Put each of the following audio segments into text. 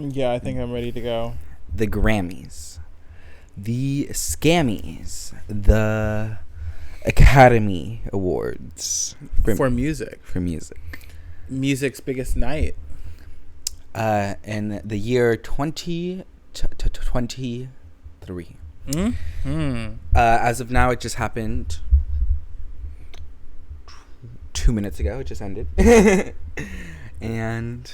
Yeah, I think I'm ready to go. The Grammys, the Scammies, the Academy Awards For music. For music. Music's biggest night. In the year 2023. As of now, it just happened 2 minutes ago. It just ended. And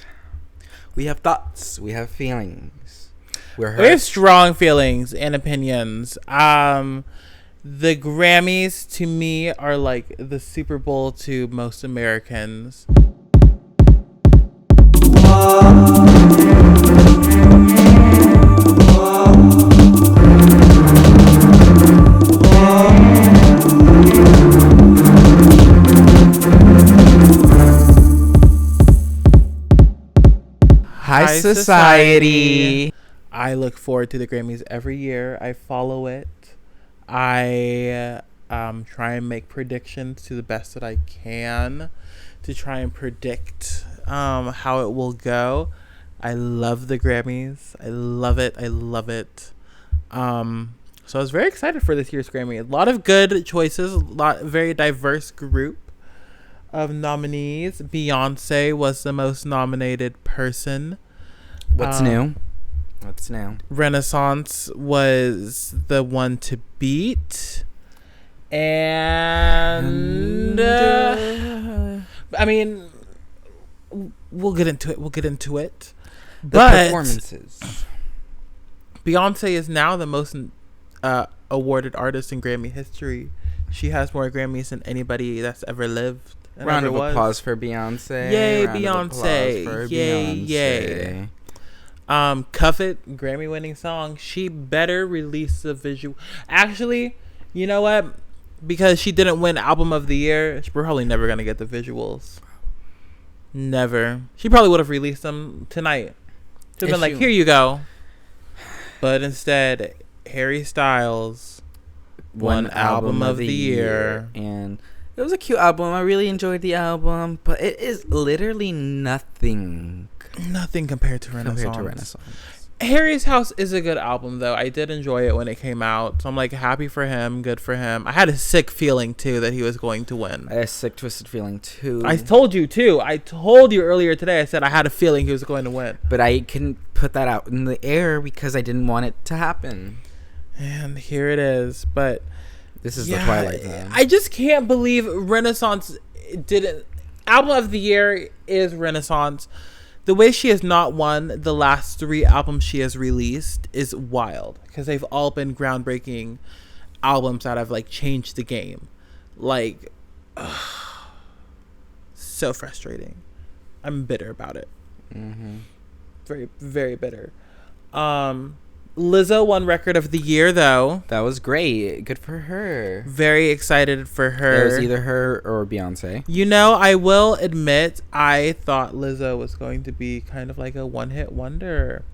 we have thoughts. We have feelings. We have strong feelings and opinions. The Grammys, to me, are like the Super Bowl to most Americans. High society. I look forward to the Grammys every year. I follow it. I try and make predictions to the best that I can to try and predict how it will go. I love the Grammys. I love it. I love it. So I was very excited for this year's Grammy. A lot of good choices. Very diverse group of nominees. Beyonce was the most nominated person. What's new? What's new? Renaissance was the one to beat. And I mean, we'll get into it. But performances. Beyonce is now the most awarded artist in Grammy history. She has more Grammys than anybody that's ever lived. Round of applause for Beyonce. Yay, Beyonce. Yay. Cuff It, Grammy winning song. She better release the visual. Actually, you know what? Because she didn't win album of the year, we're probably never gonna get the visuals. Never. She probably would have released them tonight. She'd have been like, here you go. But instead, Harry Styles won album of the year. And it was a cute album. I really enjoyed the album, but it is literally nothing Compared to Renaissance. Harry's House is a good album, though. I did enjoy it when it came out. So I'm like happy for him. Good for him. I had a sick feeling, too, that he was going to win. I had a sick, twisted feeling, too. I told you, too. I told you earlier today. I said I had a feeling he was going to win. But I couldn't put that out in the air because I didn't want it to happen. And here it is. But this is the Twilight Zone. I just can't believe Renaissance didn't. Album of the year is Renaissance. The way she has not won the last 3 albums she has released is wild, because they've all been groundbreaking albums that have like changed the game. Like, so frustrating. I'm bitter about it. Very, very bitter. Lizzo won Record of the Year, though. That was great. Good for her. Very excited for her. It was either her or Beyonce. You know, I will admit, I thought Lizzo was going to be kind of like a one-hit wonder.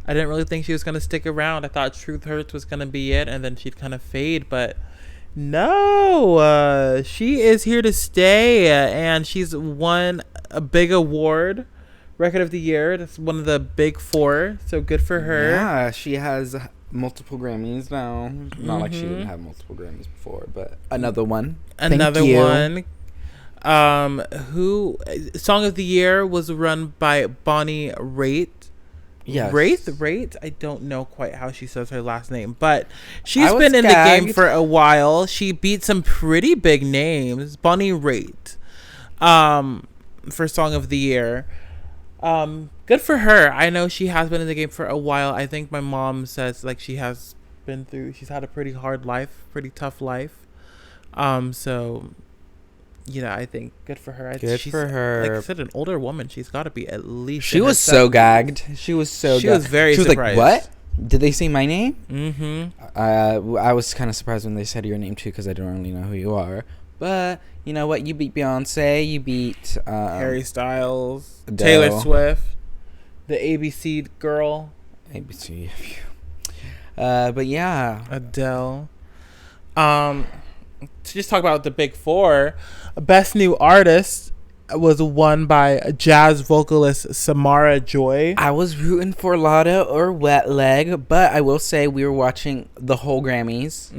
I didn't really think she was going to stick around. I thought Truth Hurts was going to be it, and then she'd kind of fade. But no, she is here to stay, and she's won a big award. Record of the Year. That's one of the big 4. So good for her. Yeah, she has multiple Grammys now. Not like she didn't have multiple Grammys before, but another one. Another one. Who Song of the Year was run by Bonnie Raitt. Yes. Raitt? I don't know quite how she says her last name, but she's been in the game for a while. She beat some pretty big names. Bonnie Raitt. For Song of the Year. Good for her. I know she has been in the game for a while. I think my mom says like she's had a pretty hard life, pretty tough life. So, I think good for her. She's, for her. Like I said, an older woman. She's got to be at least. She was so gagged. She was so. She was very. She was surprised. Like, "What? Did they say my name?" Mm-hmm. I was kind of surprised when they said your name too, because I don't really know who you are. But you know what? You beat Beyonce. You beat Harry Styles, Adele. Taylor Swift, the ABC girl. ABC. But yeah, Adele. To just talk about the big 4, best new artist was won by jazz vocalist Samara Joy. I was rooting for Lotta or Wet Leg, but I will say we were watching the whole Grammys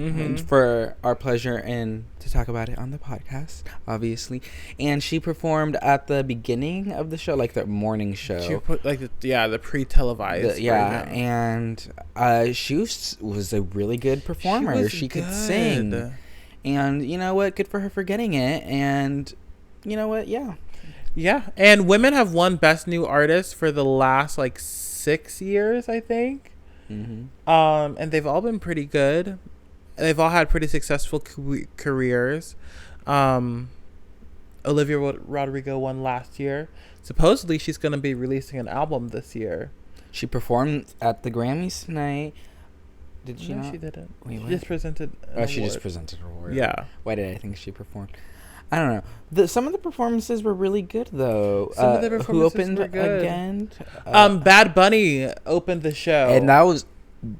for our pleasure and to talk about it on the podcast, obviously. And she performed at the beginning of the show, like the morning show. She put the pre-televised. And she was a really good performer. She could sing. And you know what? Good for her for getting it. And you know what? Yeah. Yeah. And women have won Best New Artist for the last 6 years, I think. And they've all been pretty good. They've all had pretty successful careers. Olivia Rodrigo won last year. Supposedly, she's going to be releasing an album this year. She performed at the Grammys tonight. Did she? No, not? She didn't. Wait, she just presented an award. She just presented her award. Yeah. Why did I think she performed? I don't know. Some of the performances were really good, though. Some of the performances who opened were good. again? Bad Bunny opened the show. And that was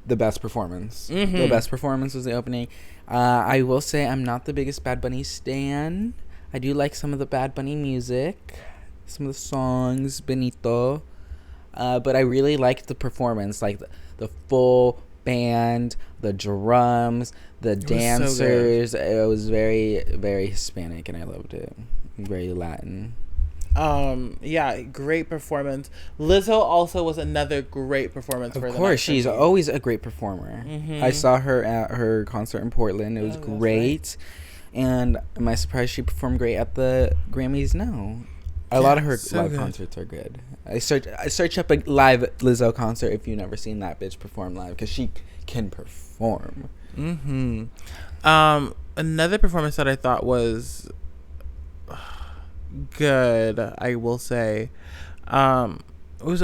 the best performance. Mm-hmm. The best performance was the opening. I will say I'm not the biggest Bad Bunny stan. I do like some of the Bad Bunny music. Some of the songs, Benito. But I really liked the performance. Like the full band, the drums, the dancers. It was very, very Hispanic, and I loved it. Very Latin. Yeah, great performance. Lizzo also was another great performance. Of course, she's always a great performer. I saw her at her concert in Portland. It was great. Right. And am I surprised she performed great at the Grammys? No. A lot of her live concerts are good. I search up a live Lizzo concert if you've never seen that bitch perform live, because she can perform. Another performance that I thought was good, I will say, it was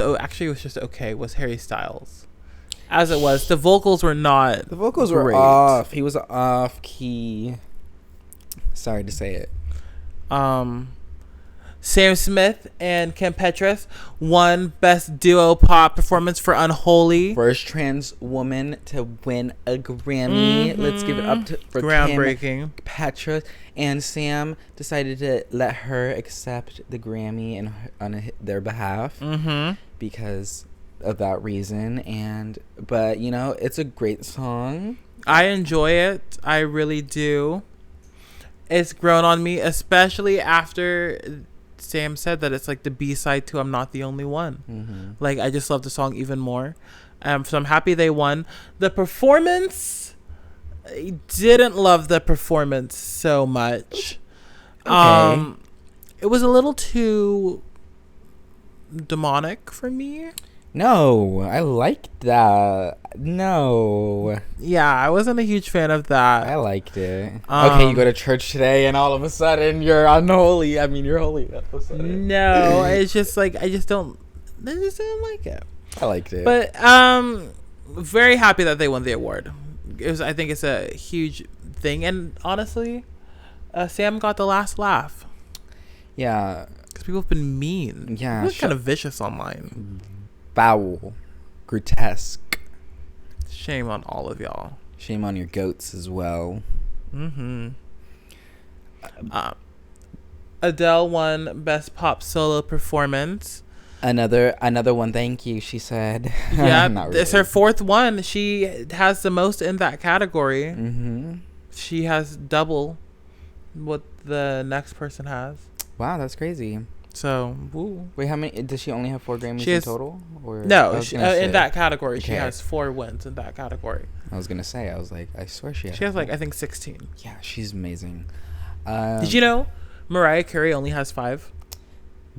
just okay, was Harry Styles. As it was, the vocals were not. The vocals were off. He was off key. Sorry to say it. Sam Smith and Kim Petras won Best Duo Pop Performance for Unholy. First trans woman to win a Grammy. Let's give it up for groundbreaking Kim Petras. And Sam decided to let her accept the Grammy on their behalf because of that reason. But you know, it's a great song. I enjoy it. I really do. It's grown on me, especially after Sam said that it's like the B-side to I'm Not the Only One. Like, I just love the song even more. So I'm happy they won. The performance, I didn't love the performance so much. Okay. It was a little too demonic for me. No, I liked that. No. Yeah, I wasn't a huge fan of that. I liked it. Okay, you go to church today and all of a sudden you're unholy. I mean, you're holy. No, it's just like, I just don't like it. I liked it. But very happy that they won the award. I think it's a huge thing. And honestly, Sam got the last laugh. Yeah. Because people have been mean. Yeah. People are kind of vicious online. Foul. Grotesque. Shame on all of y'all. Shame on your goats as well. Adele won Best Pop Solo Performance. Another one, thank you, she said. Yeah, really. It's her fourth one. She has the most in that category. She has double what the next person has. Wow, that's crazy. So, woo. Wait, how many? Does she only have 4 Grammys in total? Or no, in that category, she has 4 wins in that category. I was gonna say, I swear she has like, I think 16. Yeah, she's amazing. Did you know Mariah Carey only has 5?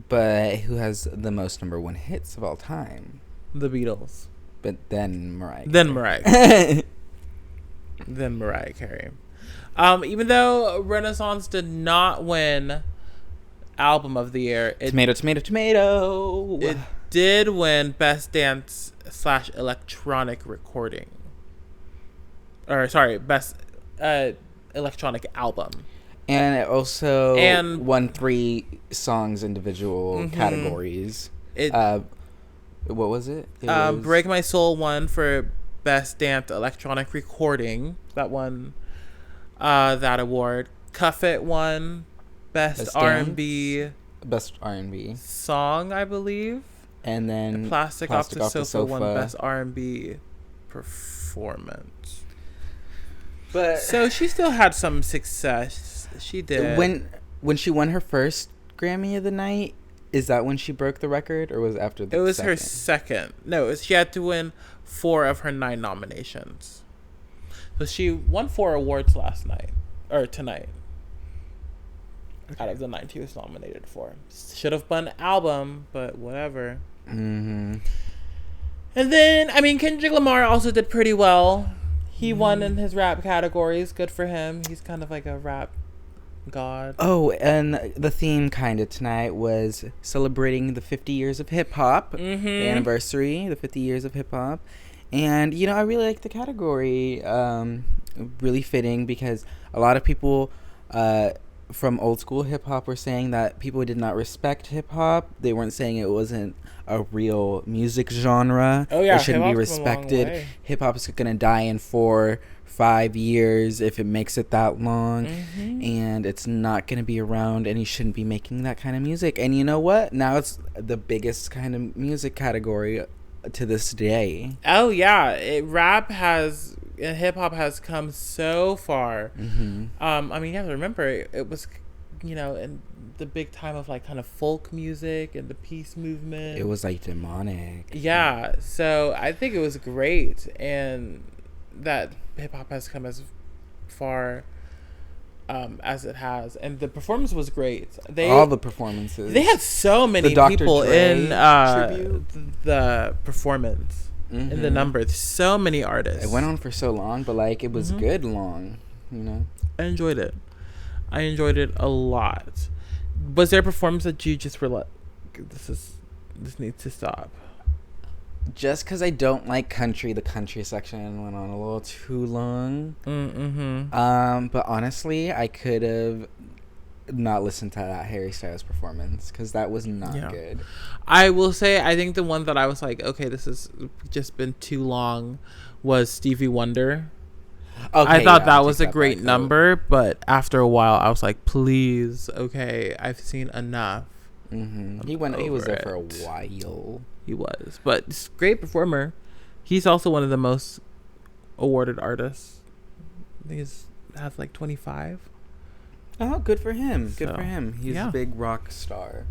But who has the most #1 hits of all time? The Beatles. But then Mariah Carey. Then Mariah Carey. Even though Renaissance did not win Album of the Year, tomato. It did win Best Dance / Electronic Recording. Or sorry, Best Electronic Album. And it also won 3 songs individual categories. What was it? Break My Soul won for Best Dance Electronic Recording. That won that award. Cuff It won Best R&B Best R&B. Song, I believe. And then Plastic Off the Sofa won Best R&B Performance. But so she still had some success. She did. When she won her first Grammy of the night, is that when she broke the record, or was it after the It was second? her second. No, she had to win 4 of her 9 nominations. So she won 4 awards last night. Or tonight. Okay. Out of the 9 she was nominated for. Should have won album, but whatever. Mm-hmm. And then, I mean, Kendrick Lamar also did pretty well. He won in his rap categories. Good for him. He's kind of like a rap god. Oh, and the theme kind of tonight was celebrating the 50 years of hip-hop. Mm-hmm. The anniversary, the 50 years of hip-hop. And, you know, I really like the category. Really fitting, because a lot of people from old school hip-hop were saying that people did not respect hip-hop. They weren't saying it wasn't a real music genre. Oh, yeah. It shouldn't be respected. Hip-hop is going to die in 4-5 years if it makes it that long. Mm-hmm. And it's not going to be around, and you shouldn't be making that kind of music. And you know what? Now it's the biggest kind of music category to this day. Oh, yeah. Hip hop has come so far. Mm-hmm. I mean, you have to remember, it was, you know, in the big time of like kind of folk music and the peace movement. It was like demonic. Yeah. So I think it was great, and that hip hop has come as far as it has, and the performance was great. All the performances. They had so many people in the performance. Mm-hmm. In the numbers, so many artists. It went on for so long, but like it was good long, you know. I enjoyed it. I enjoyed it a lot. Was there a performance that you just were like, this needs to stop? Just because I don't like country, the country section went on a little too long. Mm-hmm. But honestly, I could have not listened to that Harry Styles performance, because that was not good. I will say, I think the one that I was like, okay, this has just been too long, was Stevie Wonder. Okay, I thought that was a great number, but after a while, I was like, please, okay, I've seen enough. Mm-hmm. He was there for a while. He was, but great performer. He's also one of the most awarded artists. I think he's has like 25. Oh, good for him. Good for him. He's a big rock star.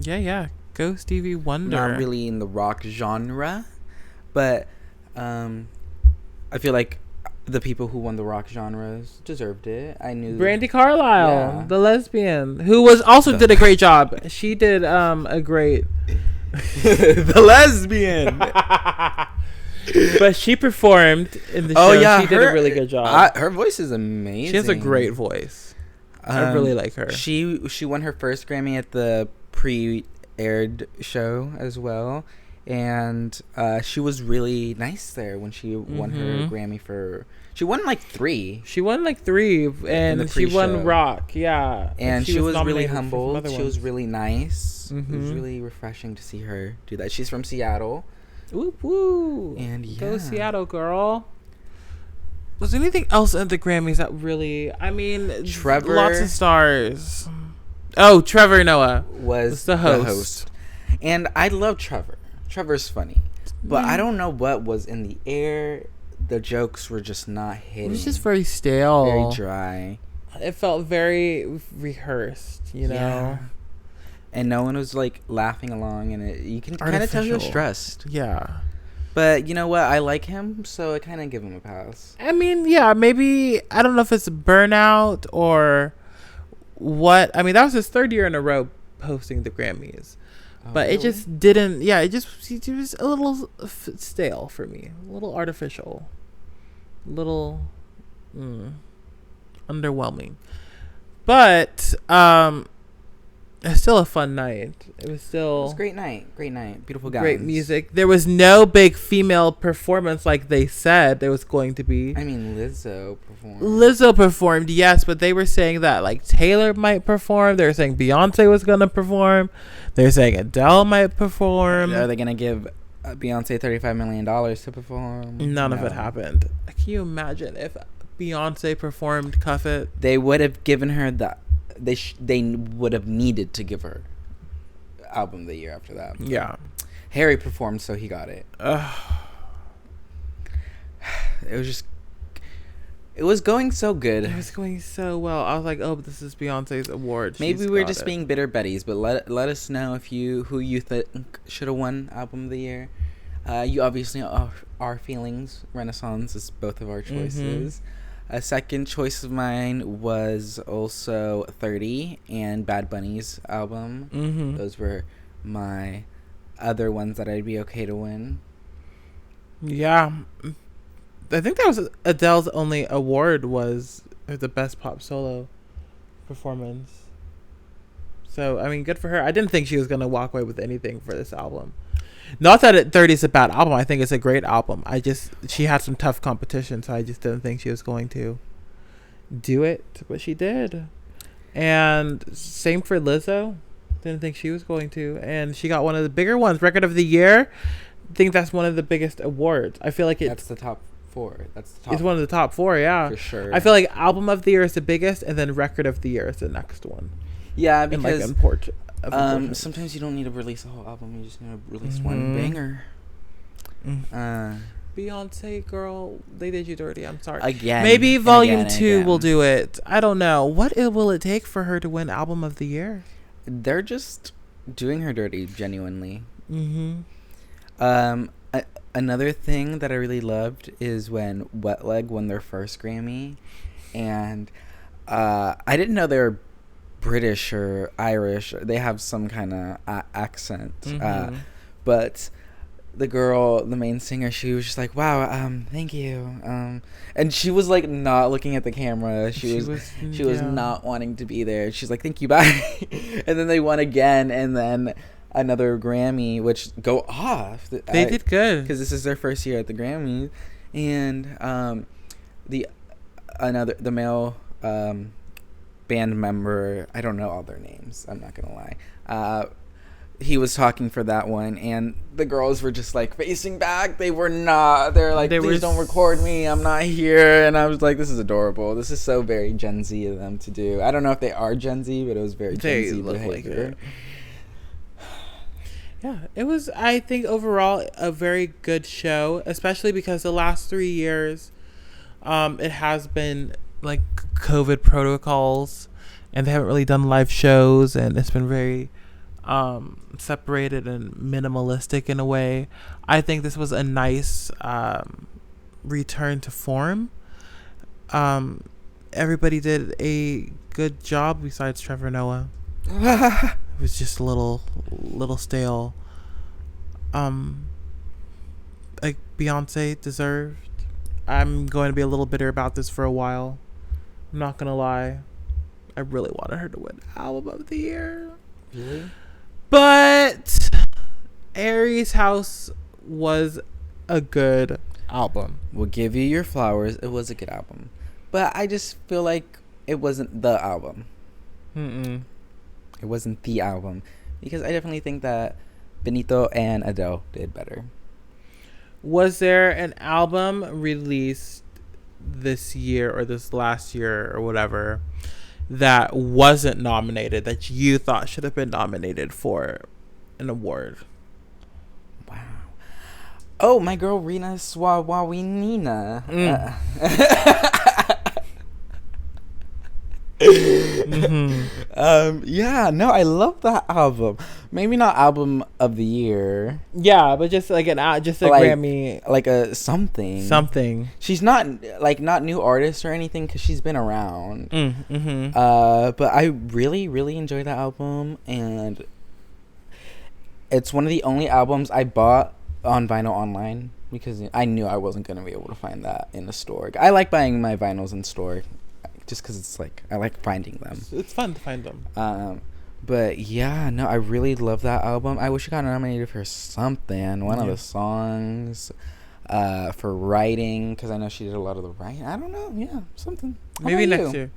Yeah. Go Stevie Wonder. Not really in the rock genre, but I feel like the people who won the rock genres deserved it. I knew Brandi Carlile, the lesbian, who was also did a great job. She did a great the lesbian. But she performed in the show. Yeah, she did a really good job. Her voice is amazing. She has a great voice. I really like her. She won her first Grammy at the pre-aired show as well, and she was really nice there when she won her Grammy for. She won like 3. She won like 3, and she won rock. Yeah, and she was really humble. She was really nice. Mm-hmm. It was really refreshing to see her do that. She's from Seattle. Whoop woo! And go Seattle, girl. Was there anything else at the Grammys that really? I mean, Trevor, lots of stars. Oh, Trevor Noah was the host. And I love Trevor. Trevor's funny, but I don't know what was in the air. The jokes were just not hitting. It was just very stale, very dry. It felt very rehearsed, you know. Yeah. And no one was like laughing along, and you can kind of tell he was stressed. Yeah. But you know what? I like him, so I kind of give him a pass. I mean, yeah, maybe, I don't know if it's burnout or what. I mean, that was his 3rd year in a row hosting the Grammys. But really? It just didn't, it was a little stale for me. A little artificial. A little underwhelming. But, it's still a fun night. It was a great night. Great night. Beautiful guys. Great music. There was no big female performance like they said there was going to be. I mean, Lizzo performed, yes, but they were saying that like Taylor might perform. They were saying Beyonce was going to perform. They were saying Adele might perform. Are they going to give Beyonce $35 million to perform? None of it happened. Can you imagine if Beyonce performed Cuff It? They would have given her that. They would have needed to give her album of the year after that. Yeah. Harry performed, so he got it. It was just... It was going so good. It was going so well. I was like, oh, this is Beyonce's award. Maybe we're just being bitter Bettys, but let us know if who you think should have won album of the year. You obviously our feelings. Renaissance is both of our choices. A second choice of mine was also 30 and Bad Bunny's album. Those were my other ones that I'd be okay to win. Yeah. I think that was Adele's only award was the best pop solo performance. So, I mean, good for her. I didn't think she was going to walk away with anything for this album. Not that 30 is a bad album. I think it's a great album. She had some tough competition, so I just didn't think she was going to do it, but she did. And same for Lizzo. Didn't think she was going to. And she got one of the bigger ones, Record of the Year. I think that's one of the biggest awards. I feel like that's the top 4. It's one of the top 4, yeah. For sure. I feel like Album of the Year is the biggest, and then Record of the Year is the next one. Yeah, because sometimes you don't need to release a whole album. You just need to release one banger. Beyonce, girl, they did you dirty. I'm sorry. Again. Maybe Volume 2 will do it. I don't know. What will it take for her to win Album of the Year? They're just doing her dirty, genuinely. Another thing that I really loved is when Wet Leg won their first Grammy, and I didn't know they were British or Irish. They have some kind of accent, but the girl, the main singer, she was just like, wow, thank you, and she was like not looking at the camera. She was not wanting to be there. She's like, thank you, bye. And then they won again, and then another Grammy, which go off. They did good because this is their first year at the Grammy, and the male band member, I don't know all their names, I'm not gonna lie, he was talking for that one, and the girls were just like facing back. They're like, please don't record me, I'm not here. And I was like, this is adorable. This is so very Gen Z of them to do. I don't know if they are Gen Z, but it was very Gen Z behavior. Like yeah, it was, I think, overall a very good show, especially because the last 3 years it has been like COVID protocols, and they haven't really done live shows, and it's been very separated and minimalistic in a way. I think this was a nice return to form. Everybody did a good job besides Trevor Noah. It was just a little stale. Like Beyonce deserved. I'm going to be a little bitter about this for a while. I'm not gonna lie. I really wanted her to win Album of the Year. Really? But Aries House was a good album. We'll give you your flowers. It was a good album. But I just feel like it wasn't the album. It wasn't the album. Because I definitely think that Benito and Adele did better. Was there an album released this year or this last year or whatever that wasn't nominated that you thought should have been nominated for an award? Wow. Oh, my girl Rina Swawawinina. Yeah, no, I love that album. Maybe not album of the year. Yeah, but just like just a like, Grammy, like a something. She's not new artist or anything because she's been around. But I really, really enjoyed that album, and it's one of the only albums I bought on vinyl online because I knew I wasn't gonna be able to find that in a store. I like buying my vinyls in store. Just because it's like I like finding them. It's fun to find them. But yeah, no, I really love that album. I wish I got nominated for something. One of the songs, for writing, because I know she did a lot of the writing. I don't know. Yeah, something. Maybe next year.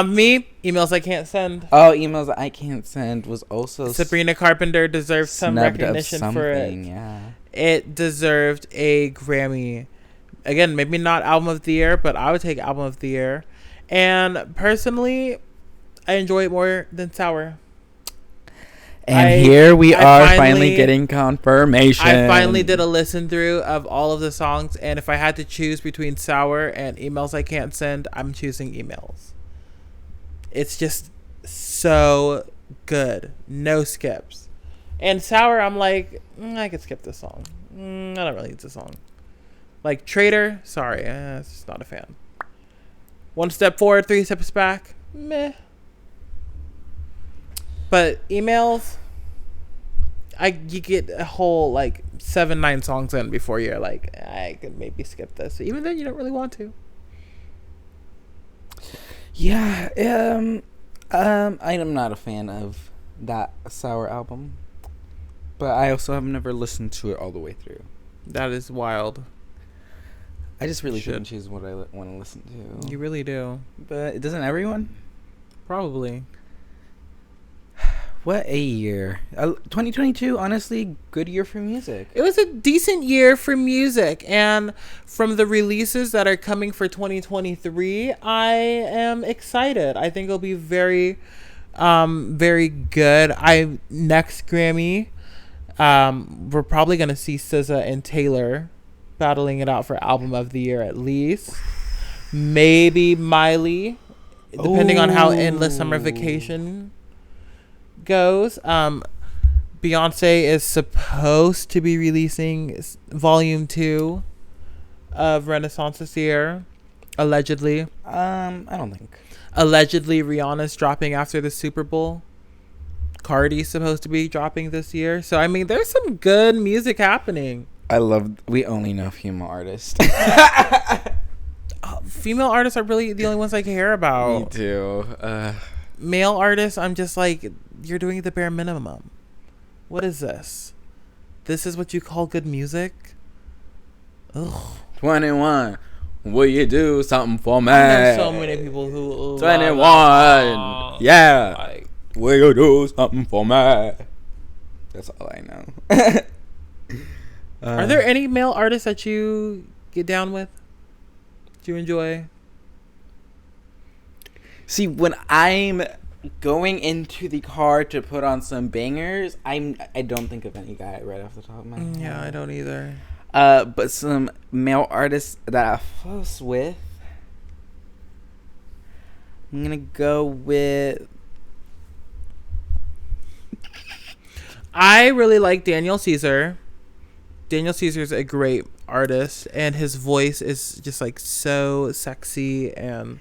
Me, Emails I Can't Send. Oh, Emails I Can't Send was also Sabrina Carpenter deserves some recognition for it. Yeah, it deserved a Grammy. Again, maybe not Album of the Year, but I would take Album of the Year. And personally, I enjoy it more than Sour. And here we I are finally getting confirmation. I finally did a listen through of all of the songs, and if I had to choose between Sour and Emails I Can't Send, I'm choosing Emails. It's just so good. No skips. And Sour, I'm like, I could skip this song. I don't really need this song. Like Traitor, sorry, just not a fan. One Step Forward, Three Steps Back, meh. But Emails, you get a whole like 7-9 songs in before you're like, I could maybe skip this. Even then, you don't really want to. Yeah, I am not a fan of that Sour album, but I also have never listened to it all the way through. That is wild. I just really shouldn't choose what I want to listen to. You really do. But doesn't everyone? Probably. What a year. 2022, honestly, good year for music. It was a decent year for music. And from the releases that are coming for 2023, I am excited. I think it'll be very, very good. Next Grammy, we're probably going to see SZA and Taylor battling it out for Album of the Year at least. Maybe Miley, depending on how Endless Summer Vacation goes. Beyonce is supposed to be releasing Volume 2 of Renaissance this year, allegedly. I don't think. Allegedly, Rihanna's dropping after the Super Bowl. Cardi's supposed to be dropping this year. So, I mean, there's some good music happening. We only know female artists. Female artists are really the only ones I care about. Me too. Male artists, I'm just like, you're doing the bare minimum. What is this? This is what you call good music? Ugh. 21. Will you do something for me? I know so many people who 21. Yeah. Like, will you do something for me? That's all I know. Are there any male artists that you get down with? Do you enjoy? See, when I'm going into the car to put on some bangers, I don't think of any guy right off the top of my head. Yeah, I don't either. But some male artists that I fuss with, I'm gonna go with. I really like Daniel Caesar. Daniel Caesar's a great artist, and his voice is just like so sexy, and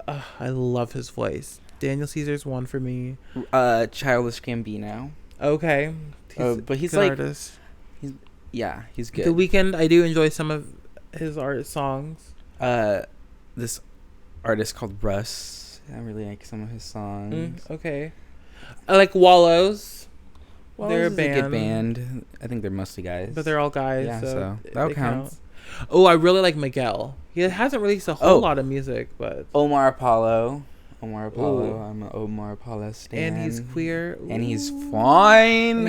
I love his voice. Daniel Caesar's one for me. Childish Gambino. Okay, but he's good like artist. He's good. The Weeknd, I do enjoy some of his art songs. This artist called Russ, I really like some of his songs. Okay, I like Wallows. Well, they're a good band. I think they're mostly guys. But they're all guys. Yeah, so that counts. Oh, I really like Miguel. He hasn't released a whole lot of music, but Omar Apollo. I'm an Omar Apollo stan. And he's queer. And he's fine.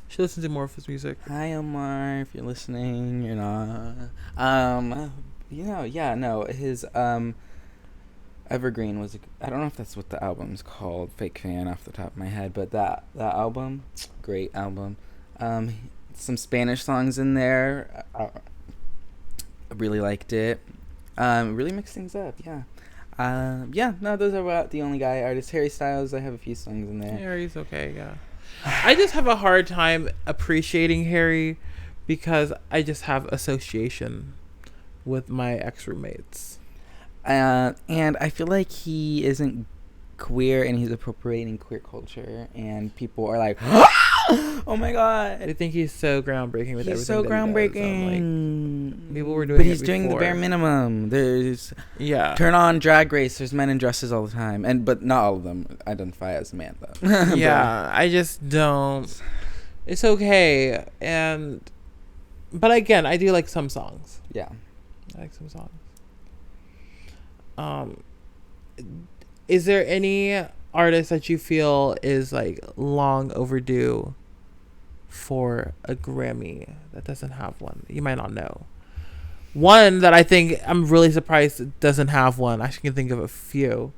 Should listen to more of his music. Hi, Omar. If you're listening, you're not. His Evergreen was. I don't know if that's what the album's called. Fake Fan off the top of my head, but that album, great album. Some Spanish songs in there. I really liked it. Really mixed things up. Yeah. Those are about the only guy artists. Harry Styles, I have a few songs in there. Harry's okay. Yeah. I just have a hard time appreciating Harry because I just have association with my ex-roommates. And I feel like he isn't queer, and he's appropriating queer culture, and people are like, oh my god. I think he's so groundbreaking with everything. He's so groundbreaking. Like, people were doing but he's doing the bare minimum. There's turn on Drag Race. There's men in dresses all the time, but not all of them identify as a man though. Yeah, I just don't. It's okay, but again, I do like some songs. Yeah, I like some songs. Is there any artist that you feel is like long overdue for a Grammy that doesn't have one? You might not know. One that I think I'm really surprised it doesn't have one, I can think of a few,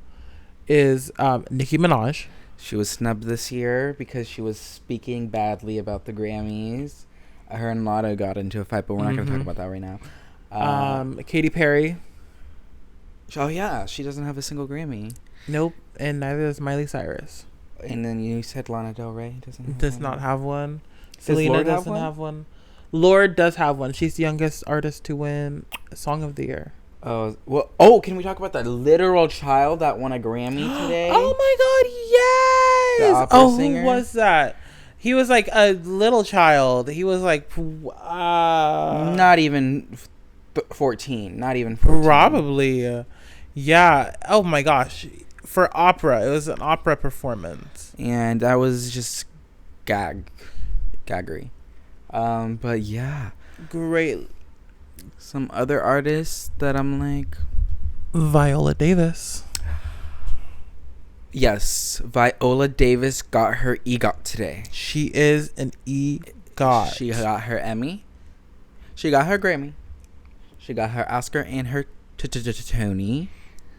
is Nicki Minaj. She was snubbed this year because she was speaking badly about the Grammys. Her and Lotto got into a fight, but we're not going to talk about that right now. Katy Perry. Oh, yeah. She doesn't have a single Grammy. Nope. And neither does Miley Cyrus. And then you said Lana Del Rey does not have one. Does Selena Lorde doesn't have one. Lorde does have one. She's the youngest artist to win Song of the Year. Oh, well. Oh, can we talk about the literal child that won a Grammy today? Oh my God, yes! The opera singer? Who was that? He was like a little child. He was like, not even 14. Not even 14. Probably, yeah. Oh my gosh, for opera, it was an opera performance, and that was just gaggery. But yeah, great. Some other artists that I'm like, Viola Davis. Yes, Viola Davis got her EGOT today. She is an EGOT. She got her Emmy. She got her Grammy. She got her Oscar and her Tony.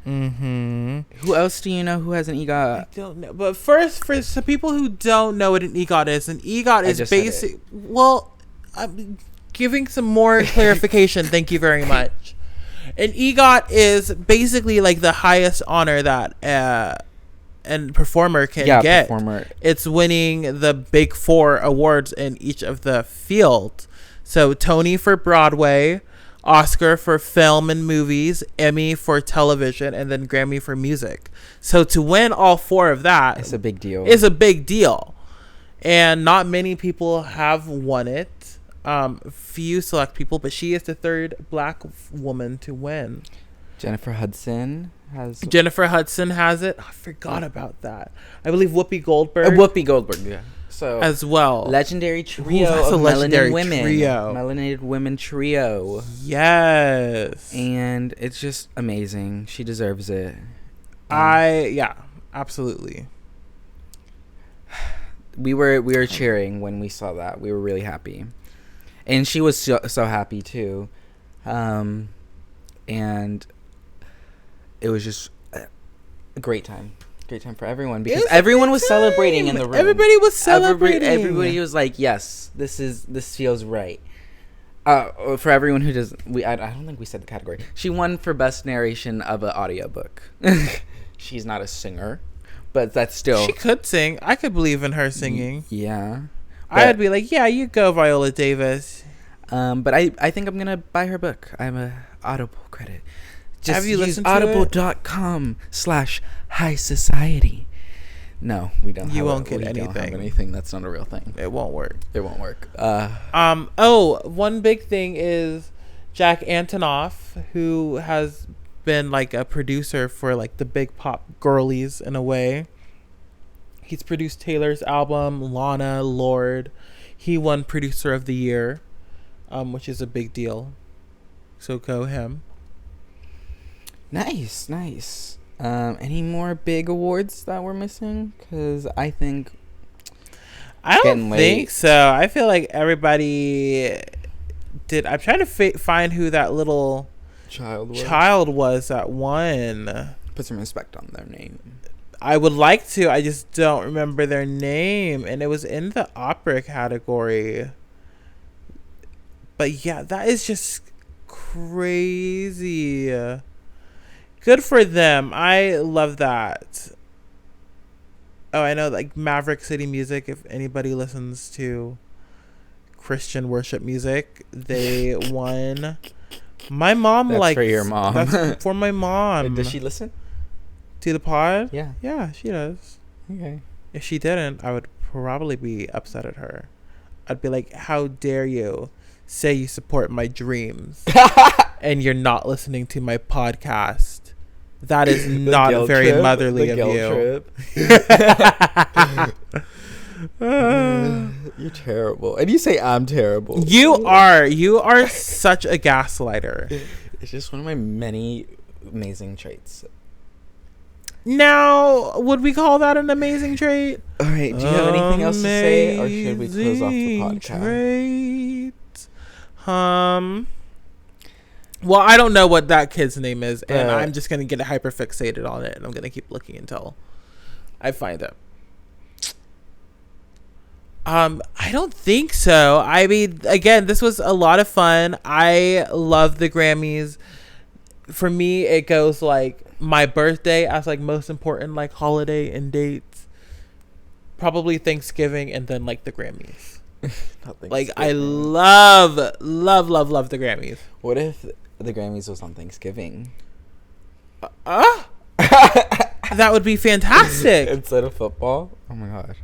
Mm-hmm. Who else do you know who has an EGOT? I don't know. But first, for some people who don't know what an EGOT is, an EGOT is basic. Well, I'm giving some more clarification. Thank you very much. An EGOT is basically like the highest honor that a performer can get. Performer. It's winning the big 4 awards in each of the fields. So Tony for Broadway, Oscar for film and movies, Emmy for television, and then Grammy for music. So to win all 4 of that, it's a big deal. It's a big deal. And not many people have won it. Few select people, but she is the 3rd black woman to win. Jennifer Hudson has it. I forgot about that. I believe Whoopi Goldberg. Yeah. So as well. Legendary trio of melanated women trio. Yes. And it's just amazing. She deserves it. Yeah, absolutely. We were cheering when we saw that. We were really happy. And she was so happy too. And it was just a great time. Great time for everyone because everyone was celebrating in the room. Everybody was celebrating. Everybody was like, "Yes, this feels right." For everyone who does, I don't think we said the category. She won for best narration of an audiobook. She's not a singer, but that's still. She could sing. I could believe in her singing. Yeah. I'd be like, yeah, you go, Viola Davis. But I think I'm gonna buy her book. I'm a Audible credit. Just have you listened to audible.com/high society. No, we don't. You won't get anything. Don't have anything. That's not a real thing. It won't work. One big thing is Jack Antonoff, who has been like a producer for like the big pop girlies in a way. He's produced Taylor's album, Lana, Lorde. He won Producer of the Year, which is a big deal. So go him. Nice. Any more big awards that we're missing? Because I think I don't think so. I feel like everybody did. I'm trying to find who that little child was that won. Put some respect on their name. I would like to. I just don't remember their name. And it was in the opera category. But yeah, that is just crazy. Good for them. I love that. Oh, I know, like Maverick City Music, if anybody listens to Christian worship music, they won. My mom That's for your mom. That's for my mom. Does she listen to the pod? Yeah. Yeah, she does. Okay. If she didn't, I would probably be upset at her. I'd be like, how dare you say you support my dreams and you're not listening to my podcast? That is not very motherly of you. You're terrible. And you say I'm terrible. You are such a gaslighter. It's just one of my many amazing traits. Now, would we call that an amazing trait? All right. Do you have anything else to say, or should we close off the podcast? Well, I don't know what that kid's name is, and I'm just gonna get hyper fixated on it, and I'm gonna keep looking until I find it. I don't think so. I mean, again, this was a lot of fun. I love the Grammys. For me, it goes like my birthday as like most important like holiday and dates. Probably Thanksgiving and then like the Grammys. Like I love the Grammys. What if the Grammys was on Thanksgiving? That would be fantastic. Instead of football? Oh my gosh.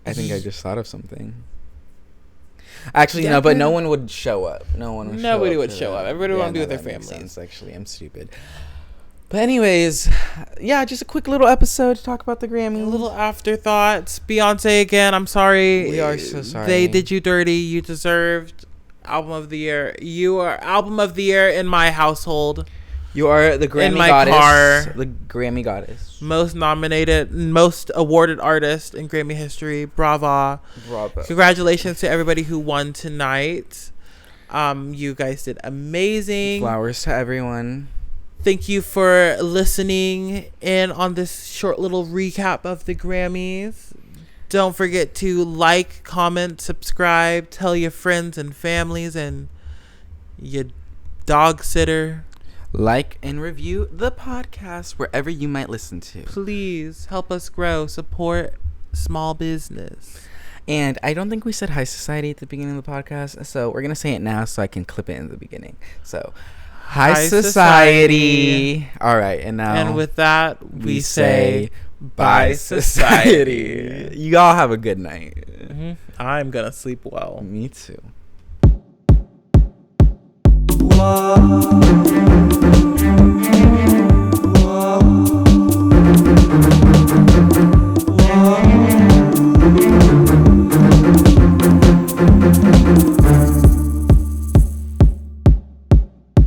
I think I just thought of something. Actually, no, but no one would show up. Nobody would show up. Everybody would want to be with their families. Actually, I'm stupid. But anyways, yeah, just a quick little episode to talk about the Grammys. A little afterthoughts. Beyonce again. I'm sorry. We are so sorry. They did you dirty. You deserved album of the year. You are album of the year in my household. You are the Grammy goddess. Car. The Grammy goddess. Most nominated, most awarded artist in Grammy history. Bravo. Congratulations to everybody who won tonight. You guys did amazing. Flowers to everyone. Thank you for listening in on this short little recap of the Grammys. Don't forget to like, comment, subscribe, tell your friends and families and your dog sitter. Like and review the podcast wherever you might listen to. Please help us grow. Support small business. And I don't think we said hi society at the beginning of the podcast, so we're going to say it now so I can clip it in the beginning. So, hi society. All right, and now. And with that, we say bye society. You all have a good night. Mm-hmm. I'm going to sleep well. Me too. Whoa.